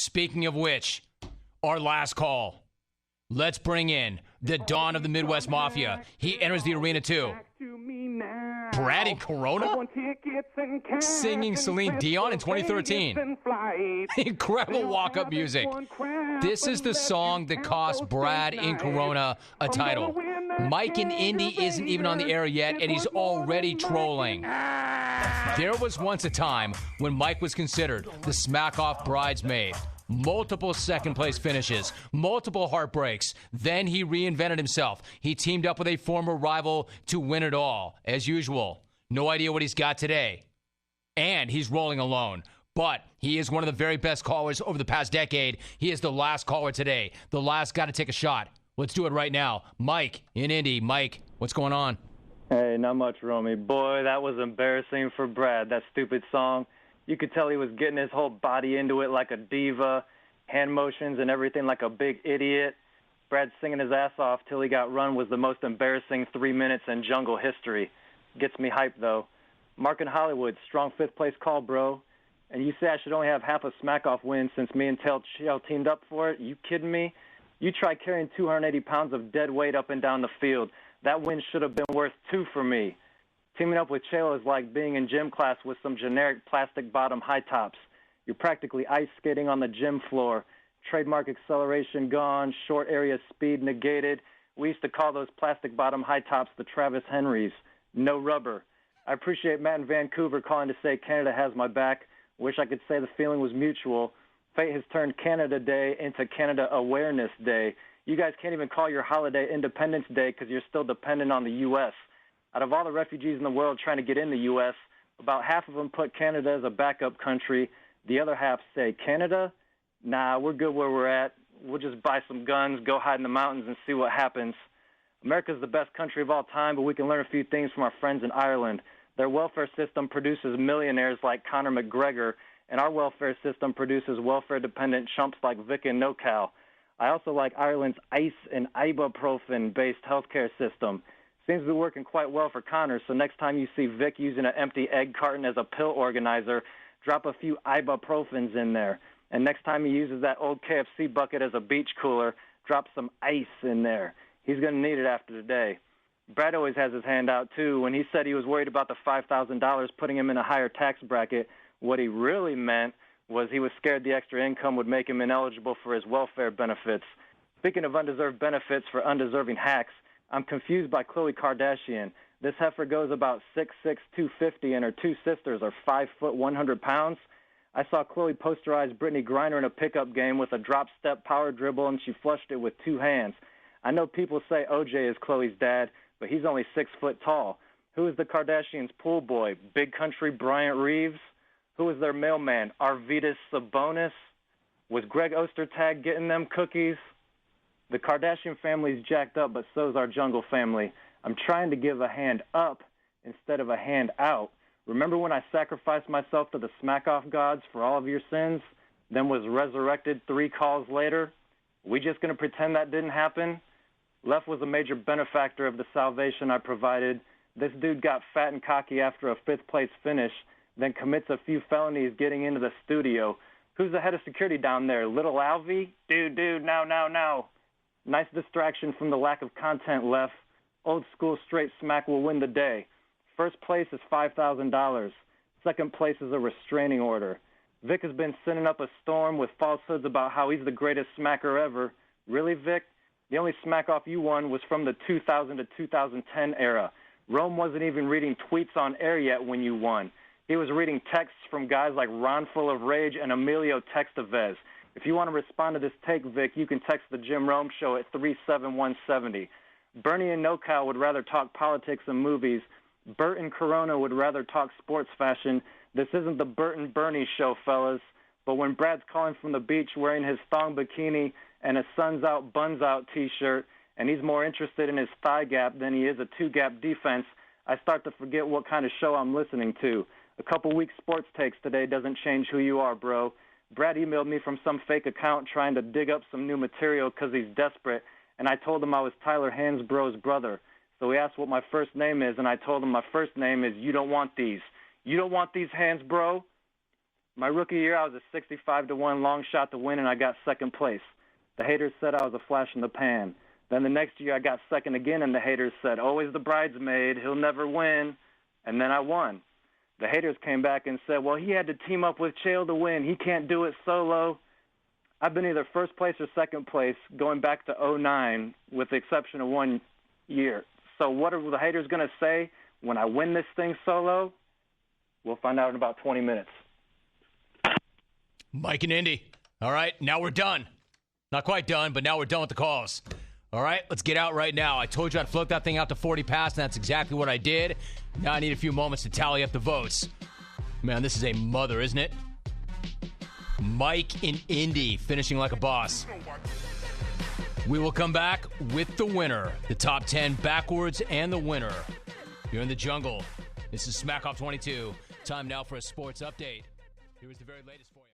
Speaking of which, our last call. Let's bring in the Dawn of the Midwest Mafia. He enters the arena too. Brad in Corona? Singing Celine Dion in 2013. Incredible walk-up music. This is the song that cost Brad in Corona a title. Mike in Indy isn't even on the air yet, and he's already trolling. There was once a time when Mike was considered the SmackOff bridesmaid. Multiple second-place finishes, multiple heartbreaks. Then he reinvented himself. He teamed up with a former rival to win it all. As usual, no idea what he's got today. And he's rolling alone. But he is one of the very best callers over the past decade. He is the last caller today. The last guy to take a shot. Let's do it right now. Mike in Indy. Mike, what's going on? Hey, not much, Romy. Boy, that was embarrassing for Brad, that stupid song. You could tell he was getting his whole body into it like a diva, hand motions and everything like a big idiot. Brad singing his ass off till he got run was the most embarrassing 3 minutes in jungle history. Gets me hyped, though. Mark in Hollywood, strong fifth-place call, bro. And you say I should only have half a SmackOff win since me and Chael teamed up for it? You kidding me? You try carrying 280 pounds of dead weight up and down the field. That win should have been worth 2 for me. Teaming up with Chael is like being in gym class with some generic plastic bottom high tops. You're practically ice skating on the gym floor. Trademark acceleration gone, short area speed negated. We used to call those plastic bottom high tops the Travis Henrys. No rubber. I appreciate Matt in Vancouver calling to say Canada has my back. Wish I could say the feeling was mutual. Fate has turned Canada Day into Canada Awareness Day. You guys can't even call your holiday Independence Day because you're still dependent on the U.S. Out of all the refugees in the world trying to get in the U.S., about half of them put Canada as a backup country. The other half say, Canada? Nah, we're good where we're at. We'll just buy some guns, go hide in the mountains, and see what happens. America's the best country of all time, but we can learn a few things from our friends in Ireland. Their welfare system produces millionaires like Conor McGregor, and our welfare system produces welfare-dependent chumps like Vic and NoCal. I also like Ireland's ice and ibuprofen-based healthcare system. Seems to be working quite well for Connor, so next time you see Vic using an empty egg carton as a pill organizer, drop a few ibuprofens in there. And next time he uses that old KFC bucket as a beach cooler, drop some ice in there. He's going to need it after today. Brad always has his hand out, too. When he said he was worried about the $5,000 putting him in a higher tax bracket, what he really meant was he was scared the extra income would make him ineligible for his welfare benefits. Speaking of undeserved benefits for undeserving hacks, I'm confused by Khloe Kardashian. This heifer goes about 6'6", 250, and her two sisters are 5 foot, 100 pounds. I saw Khloe posterize Brittany Griner in a pickup game with a drop-step power dribble, and she flushed it with 2 hands. I know people say OJ is Khloe's dad, but he's only 6 foot tall. Who is the Kardashians' pool boy? Big Country Bryant Reeves? Who is their mailman? Arvydas Sabonis? Was Greg Ostertag getting them cookies? The Kardashian family's jacked up, but so's our jungle family. I'm trying to give a hand up instead of a hand out. Remember when I sacrificed myself to the SmackOff gods for all of your sins, then was resurrected 3 calls later? We just going to pretend that didn't happen? Left was a major benefactor of the salvation I provided. This dude got fat and cocky after a 5th-place finish, then commits a few felonies getting into the studio. Who's the head of security down there? Little Alvy? Dude, now. Nice distraction from the lack of content left. Old school straight smack will win the day. First place is $5,000. Second place is a restraining order. Vic has been sending up a storm with falsehoods about how he's the greatest smacker ever. Really, Vic? The only SmackOff you won was from the 2000 to 2010 era. Rome wasn't even reading tweets on air yet when you won. He was reading texts from guys like Ron Full of Rage and Emilio Textavez. If you want to respond to this take, Vic, you can text the Jim Rome Show at 37170. Bernie and NoCal would rather talk politics and movies. Bert and Corona would rather talk sports fashion. This isn't the Bert and Bernie show, fellas. But when Brad's calling from the beach wearing his thong bikini and a sun's out, buns out T-shirt, and he's more interested in his thigh gap than he is a 2-gap defense, I start to forget what kind of show I'm listening to. A couple weak sports takes today doesn't change who you are, bro. Brad emailed me from some fake account trying to dig up some new material because he's desperate, and I told him I was Tyler Hansbrough's brother. So he asked what my first name is, and I told him my first name is You Don't Want These. You don't want these hands, bro? My rookie year, I was a 65-1 long shot to win, and I got second place. The haters said I was a flash in the pan. Then the next year, I got second again, and the haters said, always the bridesmaid, he'll never win. And then I won. The haters came back and said, well, he had to team up with Chael to win. He can't do it solo. I've been either first place or second place going back to 2009 with the exception of 1 year. So what are the haters going to say when I win this thing solo? We'll find out in about 20 minutes. Mike and Indy. All right, now we're done. Not quite done, but now we're done with the calls. All right, let's get out right now. I told you I'd float that thing out to 40 past, and that's exactly what I did. Now I need a few moments to tally up the votes. Man, this is a mother, isn't it? Mike and Indy finishing like a boss. We will come back with the winner. The top 10 backwards and the winner. You're in the jungle. This is SmackOff 22. Time now for a sports update. Here is the very latest for you.